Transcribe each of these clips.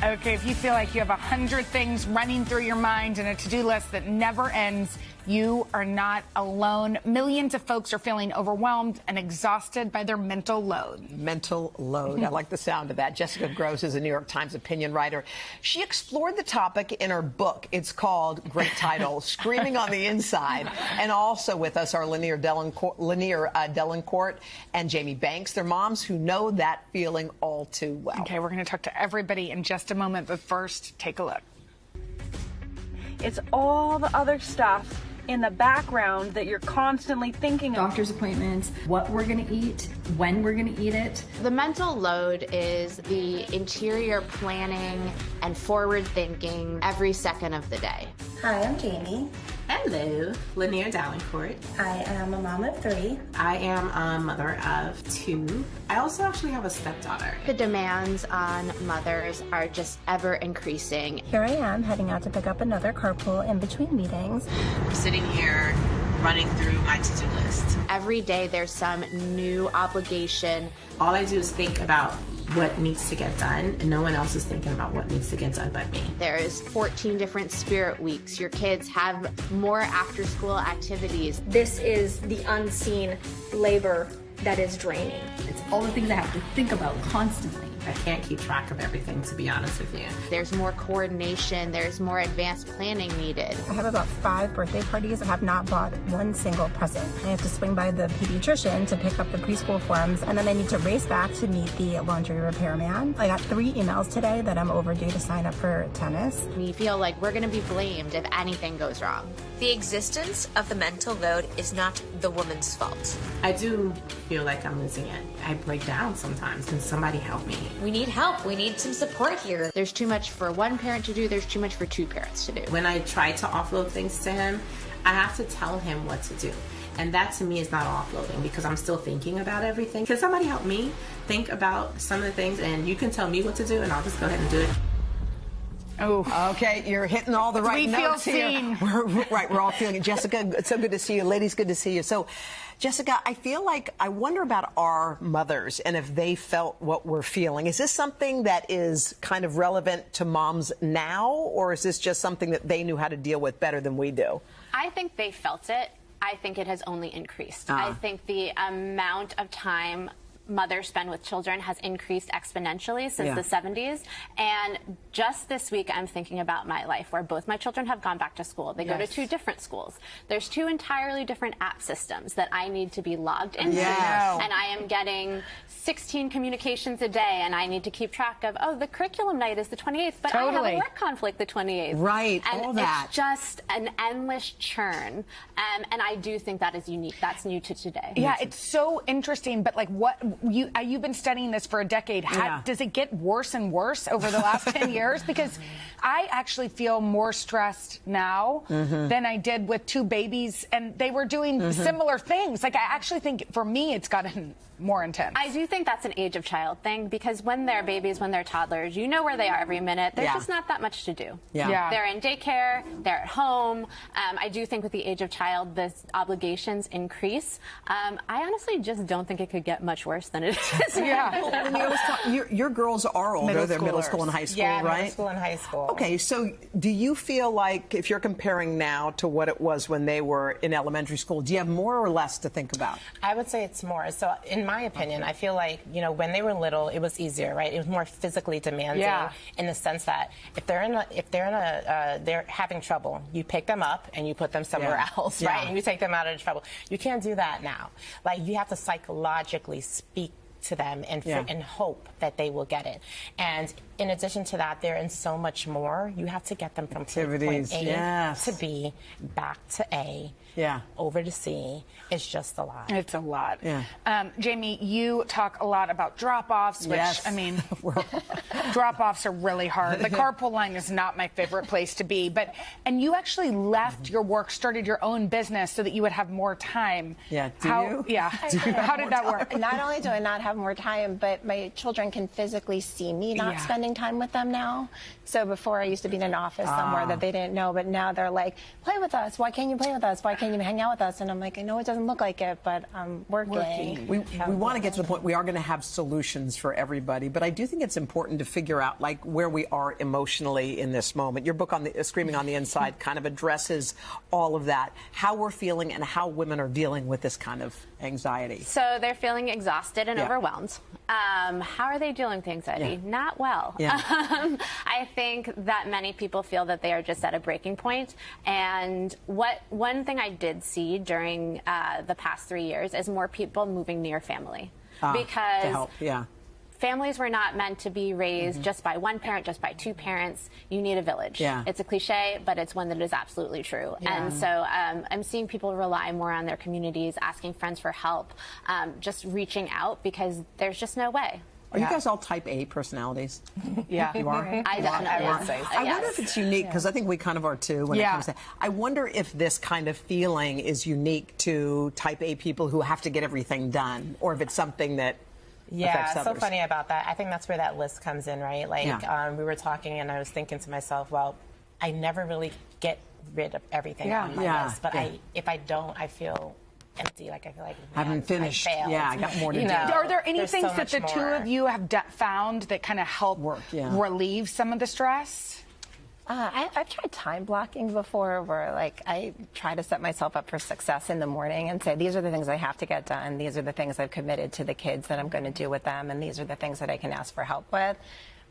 Okay, if you feel like you have 100 things running through your mind and a to-do list that never ends, you are not alone. Millions of folks are feeling overwhelmed and exhausted by their mental load. Mental load. I like the sound of that. Jessica Grose is a New York Times opinion writer. She explored the topic in her book. It's called, great title, Screaming on the Inside. And also with us are Lanier Dalencourt and Jamie Banks. They're moms who know that feeling all too well. Okay, we're going to talk to everybody in just a moment, but first, take a look. It's all the other stuff in the background that you're constantly thinking of. Doctor's appointments, what we're going to eat, when we're going to eat it. The mental load is the interior planning and forward thinking every second of the day. Hi, I'm Jamie. Hello, Lanier Dalencourt. I am a mom of 3. I am a mother of 2. I also actually have a stepdaughter. The demands on mothers are just ever increasing. Here I am heading out to pick up another carpool in between meetings. I'm sitting here running through my to-do list. Every day there's some new obligation. All I do is think about what needs to get done, and no one else is thinking about what needs to get done but me. There's 14 different spirit weeks. Your kids have more after-school activities. This is the unseen labor that is draining. It's all the things I have to think about constantly. I can't keep track of everything, to be honest with you. There's more coordination. There's more advanced planning needed. I have about 5 birthday parties and have not bought one single present. I have to swing by the pediatrician to pick up the preschool forms, and then I need to race back to meet the laundry repairman. I got 3 emails today that I'm overdue to sign up for tennis. We feel like we're going to be blamed if anything goes wrong. The existence of the mental load is not the woman's fault. I do feel like I'm losing it. I break down sometimes. Can somebody help me? We need help. We need some support here. There's too much for one parent to do. There's too much for 2 parents to do. When I try to offload things to him, I have to tell him what to do. And that to me is not offloading because I'm still thinking about everything. Can somebody help me think about some of the things, and you can tell me what to do and I'll just go ahead and do it. Oh, okay. You're hitting all the right notes here. We're all feeling it. Jessica, it's so good to see you. Ladies, good to see you. So, Jessica, I feel like I wonder about our mothers and if they felt what we're feeling. Is this something that is kind of relevant to moms now, or is this just something that they knew how to deal with better than we do? I think they felt it. I think it has only increased. I think the amount of time mothers spend with children has increased exponentially since the 70s. And just this week, I'm thinking about my life where both my children have gone back to school. They go to 2 different schools. There's 2 entirely different app systems that I need to be logged into. And I am getting 16 communications a day, and I need to keep track of, oh, the curriculum night is the 28th, but I have a work conflict the 28th. Right, and all that. It's just an endless churn. And I do think that is unique. That's new to today. Yeah, it's so interesting, but like what, you've been studying this for a decade. Does it get worse and worse over the last 10 years? Because I actually feel more stressed now than I did with 2 babies, and they were doing similar things. Like, I actually think for me, it's gotten more intense. I do think that's an age of child thing, because when they're babies, when they're toddlers, you know where they are every minute. There's just not that much to do. They're in daycare, they're at home. I do think with the age of child, the obligations increase. I honestly just don't think it could get much worse than it is. Your girls are older. They're middle school and high school, right? Middle school and high school. Okay, so do you feel like, if you're comparing now to what it was when they were in elementary school, do you have more or less to think about? I would say it's more. So in my opinion, I feel like, you know, when they were little, it was easier, right? It was more physically demanding in the sense that if they're having trouble, you pick them up and you put them somewhere else, right? And you take them out of trouble. You can't do that now. Like, you have to psychologically speak to them and hope that they will get it. And in addition to that, they're in so much more. You have to get them from point A to B, back to A, over to C. It's just a lot. It's a lot. Jamie, you talk a lot about drop-offs, which, I mean, drop-offs are really hard. The carpool line is not my favorite place to be, and you actually left your work, started your own business so that you would have more time. How did that work? Not only do I not have have more time, but my children can physically see me not spending time with them now. So before I used to be in an office somewhere that they didn't know, but now they're like, play with us. Why can't you play with us? Why can't you hang out with us? And I'm like, I know it doesn't look like it, but I'm working. We want to get to the point we are going to have solutions for everybody, but I do think it's important to figure out like where we are emotionally in this moment. Your book on the Screaming on the Inside kind of addresses all of that, how we're feeling and how women are dealing with this kind of anxiety. So they're feeling exhausted and overwhelmed. How are they dealing with anxiety? Not well. I think that many people feel that they are just at a breaking point. And one thing I did see during the past 3 years is more people moving near family. Because to help, families were not meant to be raised just by one parent, just by two parents. You need a village. It's a cliche, but it's one that is absolutely true. And so I'm seeing people rely more on their communities, asking friends for help, just reaching out because there's just no way. Are you guys all type A personalities? Yeah. You are? I definitely would say so. I wonder if it's unique, because I think we kind of are too when it comes to I wonder if this kind of feeling is unique to type A people who have to get everything done, or if it's something that affects others. So funny about that. I think that's where that list comes in, right? Like, we were talking and I was thinking to myself, well, I never really get rid of everything on my list, but if I don't, I feel empty. Like I feel like I haven't finished. I failed. I got more to do. Are there any things that the two of you have found that kind of help relieve some of the stress? I've tried time blocking before, where like I try to set myself up for success in the morning and say, these are the things I have to get done. These are the things I've committed to the kids that I'm going to do with them. And these are the things that I can ask for help with.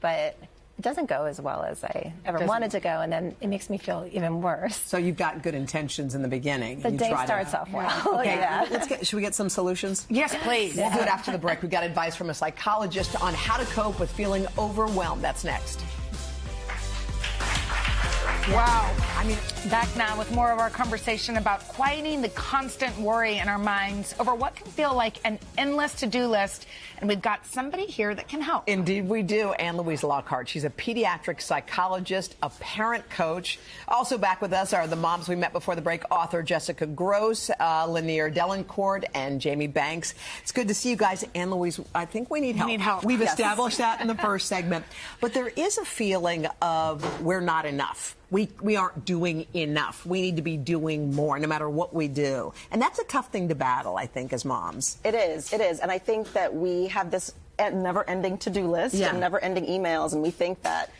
But it doesn't go as well as I ever wanted to go, and then it makes me feel even worse. So you've got good intentions in the beginning. The day starts off well. Okay, should we get some solutions? Yes, please. We'll do it after the break. We've got advice from a psychologist on how to cope with feeling overwhelmed. That's next. Wow. I mean, back now with more of our conversation about quieting the constant worry in our minds over what can feel like an endless to-do list. And we've got somebody here that can help. Indeed we do. Anne-Louise Lockhart. She's a pediatric psychologist, a parent coach. Also back with us are the moms we met before the break, author Jessica Grose, Lanier Dalencourt, and Jamie Banks. It's good to see you guys. Anne-Louise, I think we need help. We need help. We've established that in the first segment. But there is a feeling of we're not enough. We aren't doing enough. We need to be doing more, no matter what we do. And that's a tough thing to battle, I think, as moms. It is. It is. And I think that we have this never-ending to-do list and never-ending emails, and we think that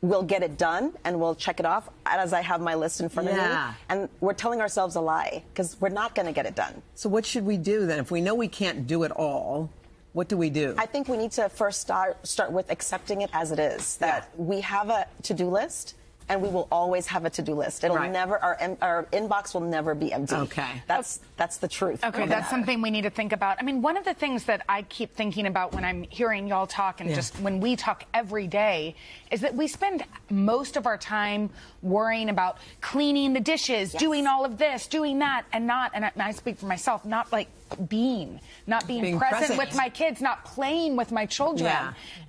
we'll get it done and we'll check it off as I have my list in front of me. And we're telling ourselves a lie, because we're not going to get it done. So what should we do then? If we know we can't do it all, what do we do? I think we need to first start with accepting it as it is, that we have a to-do list, and we will always have a to-do list. It'll never, our inbox will never be empty. Okay. That's the truth. Okay, that's something we need to think about. I mean, one of the things that I keep thinking about when I'm hearing y'all talk and just when we talk every day is that we spend most of our time worrying about cleaning the dishes, doing all of this, doing that, and I speak for myself, not like being present with my kids, not playing with my children.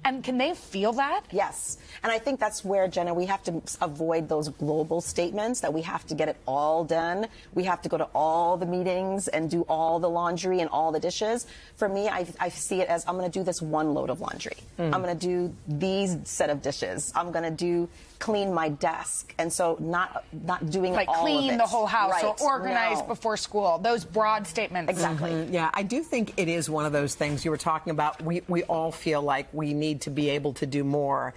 And can they feel that? Yes. And I think that's where, Jenna, we have to avoid those global statements that we have to get it all done. We have to go to all the meetings and do all the laundry and all the dishes. For me, I see it as I'm going to do this one load of laundry. I'm going to do these set of dishes. I'm going to clean my desk. And so not doing like all of it. Clean the whole house or organize before school. Those broad statements. Exactly. Yeah, I do think it is one of those things you were talking about. We all feel like we need to be able to do more.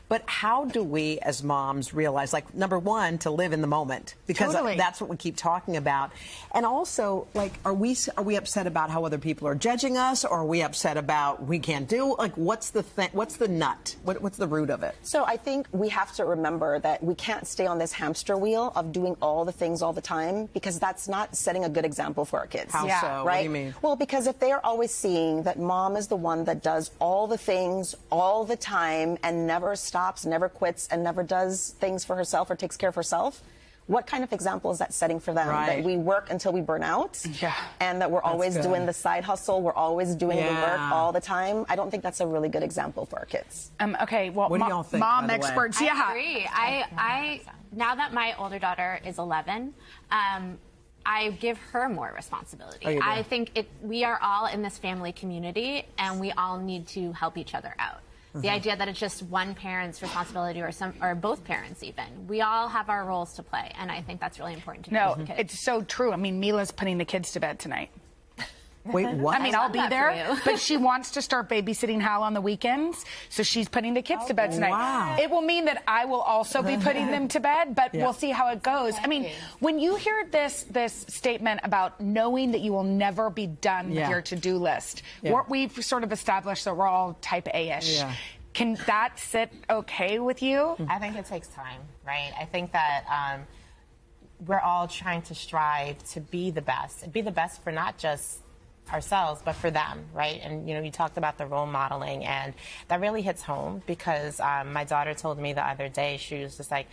But how do we as moms realize, like, number one, to live in the moment? Because that's what we keep talking about. And also, like, are we upset about how other people are judging us? Or are we upset about we can't do? Like, what's the nut? What's the root of it? So I think we have to remember that we can't stay on this hamster wheel of doing all the things all the time, because that's not setting a good example for our kids. How so? Right? What do you mean? Well, because if they are always seeing that mom is the one that does all the things all the time and never stops, never quits, and never does things for herself or takes care of herself, what kind of example is that setting for them? That we work until we burn out, and that we're always doing the side hustle, we're always doing the work all the time. I don't think that's a really good example for our kids. Okay, well, what do y'all think, mom experts, I agree. I now that my older daughter is 11, I give her more responsibility. I think we are all in this family community, and we all need to help each other out. The idea that it's just one parent's responsibility or both parents even. We all have our roles to play, and I think that's really important to teach the kids. It's so true. I mean, Mila's putting the kids to bed tonight. Wait, what? I mean, I'll be there, but she wants to start babysitting Hal on the weekends, so she's putting the kids to bed tonight. Wow. It will mean that I will also be putting them to bed, but we'll see how it goes. I mean, when you hear this statement about knowing that you will never be done with your to-do list, we've sort of established that we're all type A-ish. Can that sit okay with you? I think it takes time, right? I think that we're all trying to strive to be the best for not just ourselves, but for them, right? And, you know, you talked about the role modeling, and that really hits home because my daughter told me the other day, she was just like,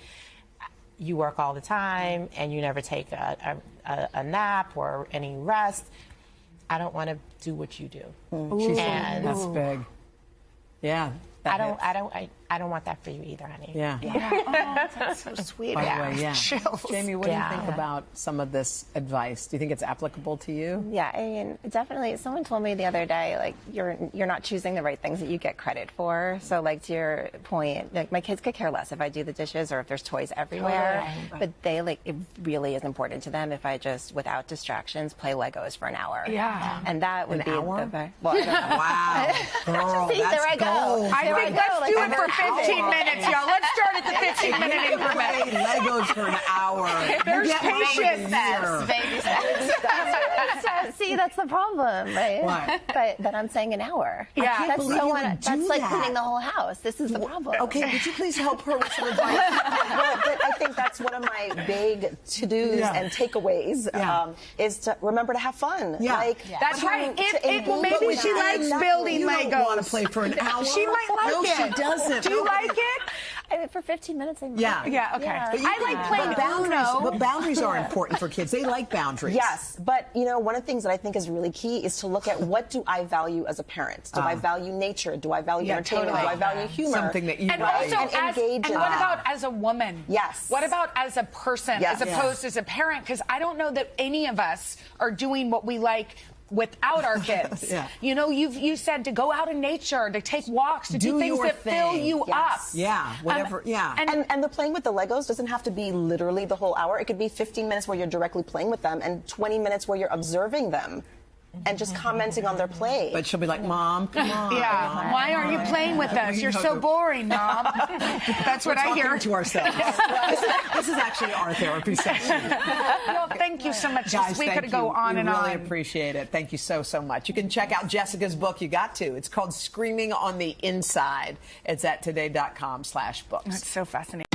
you work all the time and you never take a nap or any rest. I don't want to do what you do. And that's big. Yeah. I don't want that for you either, honey. Yeah. Oh, that's so sweet. By the way, Chills. Jamie, what do you think about some of this advice? Do you think it's applicable to you? Yeah, I mean, definitely. Someone told me the other day, like, you're not choosing the right things that you get credit for. So, like, to your point, like, my kids could care less if I do the dishes or if there's toys everywhere. But they, like, it really is important to them if I just, without distractions, play Legos for an hour. Yeah. And that would be hour? the well, I don't know. Wow. Girl, See, there I go. I think let's do it for 15 minutes, y'all. Let's start at the 15-minute increment. Legos for an hour. There's patience. Baby steps. See, that's the problem, right? What? But I'm saying an hour. I can't believe you would do that's like that. cleaning the whole house. This is the problem. Okay, would you please help her with some advice? Well, but I think that's one of my big to-dos and takeaways is to remember to have fun. Yeah. Like, That's right. Well, maybe she likes building you Legos. You don't want to play for an hour. She might like it. No, she doesn't. Do you like it? I mean, for 15 minutes, I might. Yeah, okay. Yeah. But I like playing Uno. But boundaries are important for kids. They like boundaries. Yes, but you know, one of the things that I think is really key is to look at what do I value as a parent? Do I value nature? Do I value entertainment? Totally. Do I value humor? Something that you And value. also, engage in what that. about as a woman? Yes. What about as a person, Yes. as opposed as a parent? Because I don't know that any of us are doing what we like without our kids. You know, you said to go out in nature, to take walks, to do things that fill you up. Yeah, whatever. And the playing with the Legos doesn't have to be literally the whole hour. It could be 15 minutes where you're directly playing with them and 20 minutes where you're observing them and just commenting on their play. But she'll be like, Mom, come on. Yeah. Mom. Why aren't you playing with us? You're so boring, Mom. That's what I hear. To ourselves. This is actually our therapy session. Well, thank you so much. Guys, We could go on and on. on. We really appreciate it. Thank you so much. You can check out Jessica's book. You got to. It's called Screaming on the Inside. It's at today.com/books. That's so fascinating.